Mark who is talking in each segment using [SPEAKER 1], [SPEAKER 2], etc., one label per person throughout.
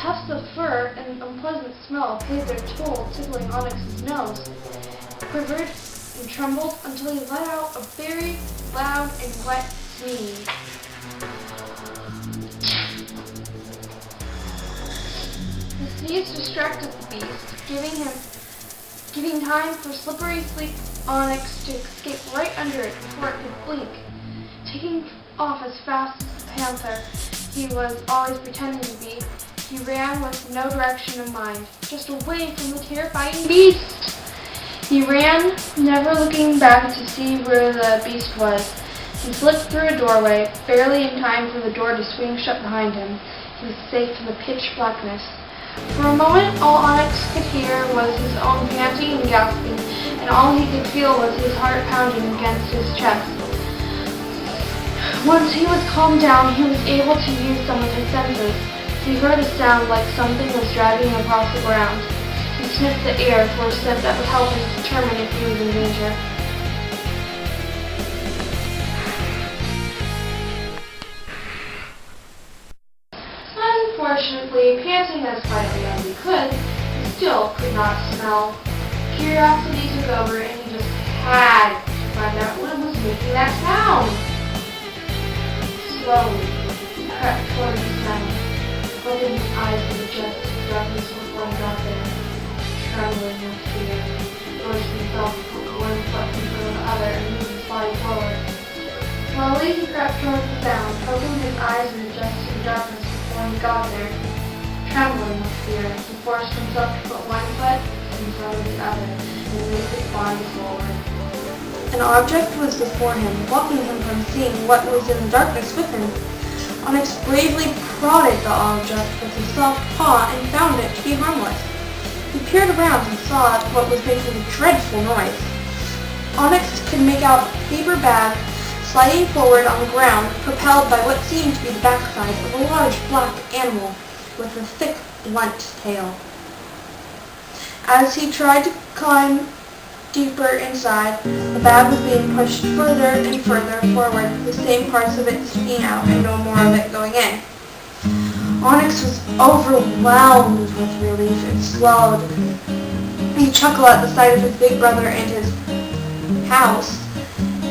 [SPEAKER 1] tufts of fur and an unpleasant smell played their toll, tickling Onyx's nose. He quivered and trembled until he let out a very loud and wet sneeze. The sneeze distracted the beast, giving time for slippery sleek Onyx to escape right under it before it could blink. Taking off as fast as the panther he was always pretending to be, he ran with no direction in mind, just away from the terrifying beast. He ran, never looking back to see where the beast was. He slipped through a doorway, barely in time for the door to swing shut behind him. He was safe in the pitch blackness. For a moment, all Onyx could hear was his own panting and gasping, and all he could feel was his heart pounding against his chest. Once he was calmed down, he was able to use some of his senses. He heard a sound like something was dragging across the ground. He sniffed the air for a scent that would help him determine if he was in danger. Unfortunately, panting as quietly as he could, he still could not smell. Curiosity took over, and he just had to find out what was making that sound. Slowly, he crept toward the sound, opening his eyes to the just darkness before he got there. Trembling with fear, he forced himself to put one foot in front of the other and move his body forward. Slowly, he crept toward the sound, opening his eyes in the just darkness before he got there. Trembling with fear, he forced himself to put one foot in front of the other and move his body forward. An object was before him, blocking him from seeing what was in the darkness with him. Onyx bravely prodded the object with his soft paw and found it to be harmless. He peered around and saw what was making a dreadful noise. Onyx could make out a paper bag sliding forward on the ground, propelled by what seemed to be the backside of a large black animal with a thick, blunt tail. As he tried to climb deeper inside, the bag was being pushed further and further forward, the same parts of it sticking out and no more of it going in. Onyx was overwhelmed with relief and swallowed. He chuckled at the sight of his big brother and his house.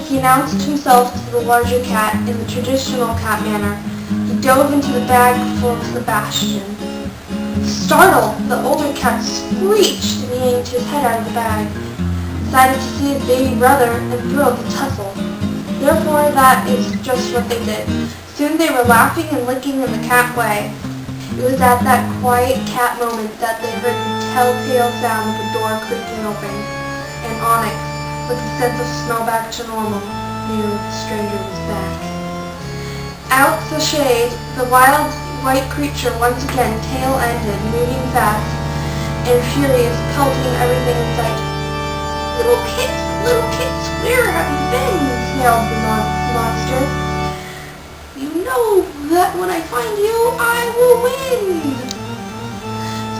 [SPEAKER 1] He announced himself to the larger cat in the traditional cat manner. He dove into the bag for Sebastian. Startled, the older cat screeched and yanked his head out of the bag, excited to see his baby brother and thrilled to tussle. Therefore, that is just what they did. Soon they were laughing and licking in the cat way. It was at that quiet cat moment that they heard the telltale sound of the door creaking open, and Onyx, with a sense of smell back to normal, knew the stranger was back. Out the shade, the wild white creature once again tail-ended, moving fast and furious, pelting everything in sight. Little kits, where have you been?" snarled the monster. "You know that when I find you, I will win."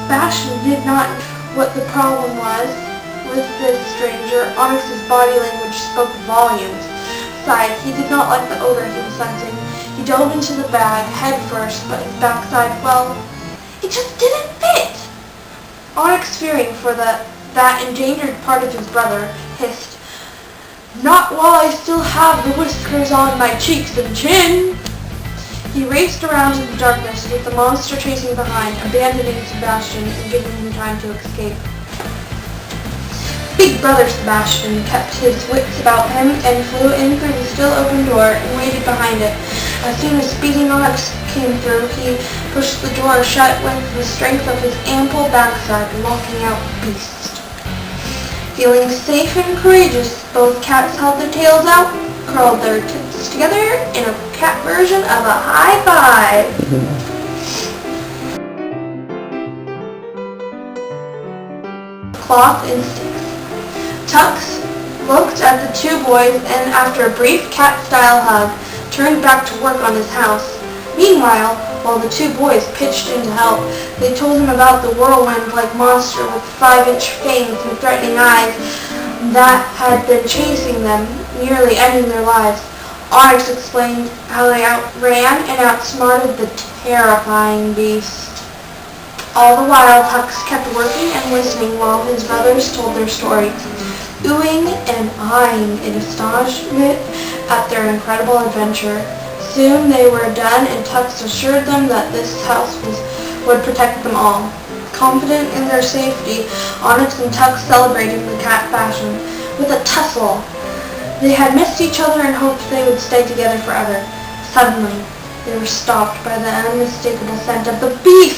[SPEAKER 1] Sebastian did not know what the problem was with this stranger. Onyx's body language spoke volumes. Besides, he did not like the odor he was sensing. He dove into the bag head first, but his backside, well, it just didn't fit. Onyx, fearing for that endangered part of his brother, hissed, "Not while I still have the whiskers on my cheeks and chin." He raced around in the darkness with the monster chasing behind, abandoning Sebastian and giving him time to escape. Big brother Sebastian kept his wits about him and flew in through the still open door and waited behind it. As soon as speeding Onyx came through, he pushed the door shut with the strength of his ample backside, locking out the beast. Feeling safe and courageous, both cats held their tails out, curled their tits together in a cat version of a high five. Cloth and sticks. Tux looked at the two boys and, after a brief cat-style hug, turned back to work on his house. Meanwhile, while the two boys pitched in to help, they told him about the whirlwind-like monster with 5-inch fangs and threatening eyes that had been chasing them, nearly ending their lives. Onyx explained how they outran and outsmarted the terrifying beast. All the while, Tux kept working and listening while his brothers told their story, oohing and eyeing in astonishment at their incredible adventure. Soon they were done, and Tux assured them that this house would protect them all. Confident in their safety, Onyx and Tux celebrated in the cat fashion, with a tussle. They had missed each other and hoped they would stay together forever. Suddenly, they were stopped by the unmistakable scent of the beast.